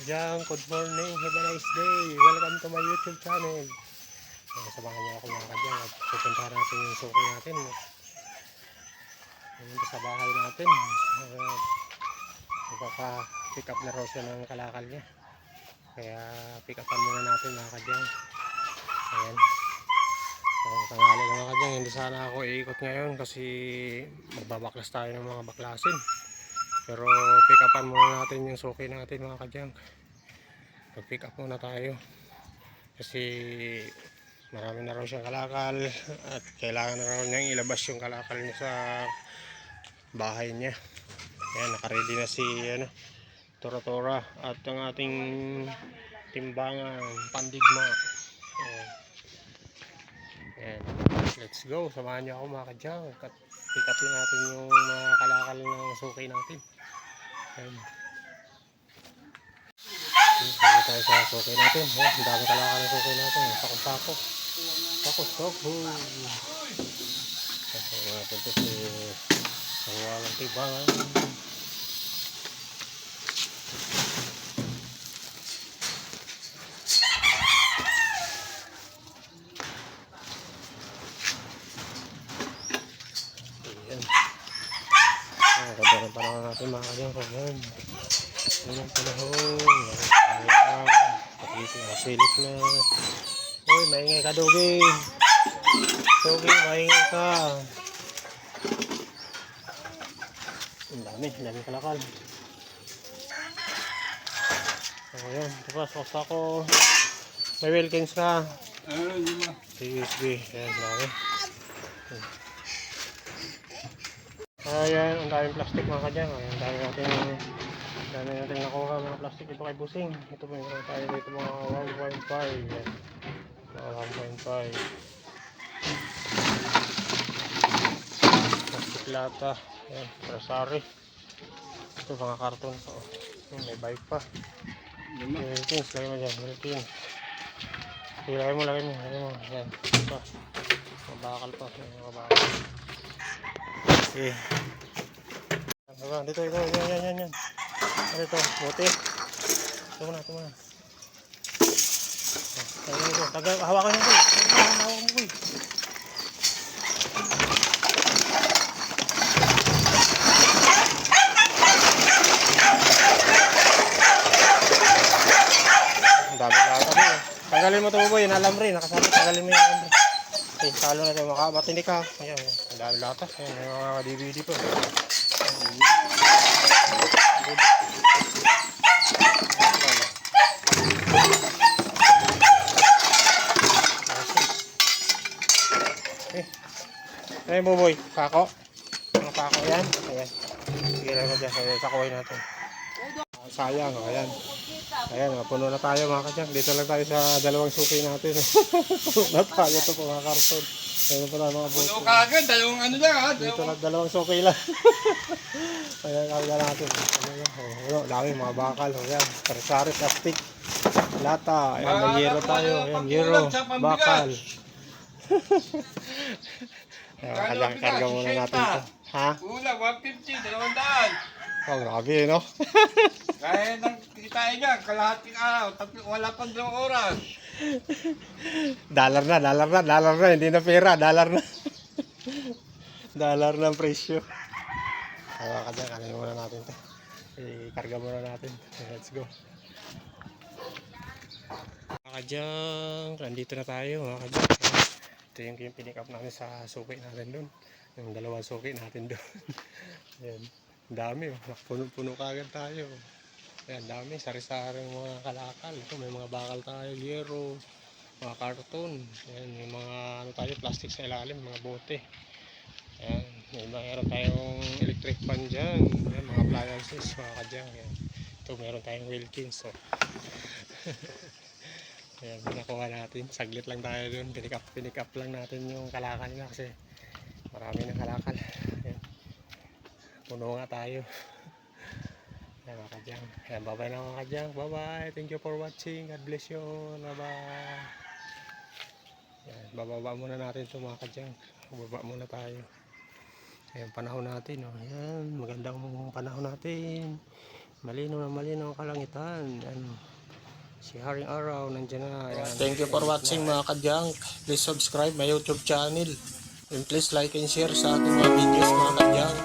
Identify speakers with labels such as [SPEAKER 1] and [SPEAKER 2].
[SPEAKER 1] kadyang, good morning, have a nice day. Welcome to my YouTube channel. Samahan niyo ako mga kadyang at pupuntahan natin yung suki natin. Pumunta sa bahay natin. Magpapa-pick up na raw siya ng kalakal niya. Kaya pick upan muna natin mga kadyang. Ayan. Tanghali lang mga kadyang, hindi sana ako iikot ngayon kasi magbabaklas tayo ng mga baklasin. Pero pick upan muna natin yung suki natin mga kadyang. Mag pick up muna tayo kasi marami na raw siyang kalakal at kailangan na raw niyang ilabas yung kalakal niya sa bahay niya. Ayan, nakaready na si Tora at ang ating timbangan pandigma. Ayan. Ayan. Let's go, samahan niyo ako mga kadyang at pick upin natin yung mga kalakal ng suki natin. Ayan. Bago tayo sa suki natin. Ang dami kalakal ng suki natin. Sako-sako. Sako-sako. Ayan natin ito si walang tibangan. Ayan. Ganda ng panahon natin mga kadyang. Ayan. Unang panahon. Ayan. Pag-isip na silip na. Uy, maingay ka Dogi. Dogi, maingay ka. Ang dami kalakal. Ayan, tapos basta ako. May Wilkins ka. Sige. Ayan, dami. Ayan, ang daming plastic mga kadyang. Ayan, ang dami natin nakuha mga plastic dito kay Busing. Ito po yung tayo dito mga 1.5. Ayan, mga 1.5 plastic lata. Ayan, prasari. Ito mga karton po. May bike pa. Wilkins, lagay mo dyan. Wilkins. Lagay mo. Ayan, ito. Mabakal pa. Mabakal. Okay. Dito. Yan. Ano ito? Buti. Ito muna. Hawakan mo boy. Hawakan mo boy. Ang dami lata boy. Tanggalin mo ito boy. Inalam rin. Nakasama. Tanggalin mo yung alam rin. Okay, salo na ito. Matindi ka. Ayan. Ang dami lata. Ayan. May mga DVD po. Ayan buboy, pako. Mga pako yan. Ayan. Sige lang mo dyan. Sakuhin natin. Sayang. Ayan, puno na tayo mga kadyang. Dito lang tayo sa dalawang suki natin. Puno na tayo ito po mga karton. Ayan pa na mga buto.
[SPEAKER 2] Puno ka agad, dalawang ano lang ha.
[SPEAKER 1] Dito lang dalawang suki lang. Ayan, kawala natin. Dami mga bakal. Ayan, sari-sari, plastic, lata. Ayan, may yero tayo. Ayan, yero, bakal. Ayan, karga muna natin ito. Ha?
[SPEAKER 2] Kulang, 150, 200.
[SPEAKER 1] Oh, grabe, no?
[SPEAKER 2] Kaya nang kitain niya, kalahating araw, wala pang 2 oras.
[SPEAKER 1] Dollar na, hindi na pera, dollar na. Dollar na ang presyo. Kaya kanin muna natin ito. Ikarga muna natin. Let's go. Mga kadyang, nandito na tayo mga kadyang. Ito yung pinick up natin sa suki natin doon. Yung dalawang suki natin doon. Ayan. Dami oh. Puno kagad tayo. Ayan, dami. Sari-saring mga kalakal. Ito may mga bakal tayo. Yero. Mga karton. Ayan, yung mga tayo, plastic sa ilalim. Mga bote. Ayan. Mayroon tayong electric fan dyan. Ayan, mga appliances. Mga kadyang. Ayan. Ito meron tayong Wilkins. So. Ayan, nakuha natin. Saglit lang tayo dun. Pinick up lang natin yung kalakal na kasi marami ng kalakal. Ayan. Puno nga tayo. Ayan mga kadyang. Ayan, bye-bye na mga kadyang. Bye-bye. Thank you for watching. God bless you. Bye-bye. Ayan, bababa muna natin ito mga kadyang. Bababa muna tayo. Ayan, panahon natin. Oh. Ayan, magandang panahon natin. Malinaw ang kalangitan. Yan. Si Haring Araw nandiyan na. Yan. Thank you for watching mga kadyang. Please subscribe my YouTube channel. And please like and share sa ating mga videos mga kadyang.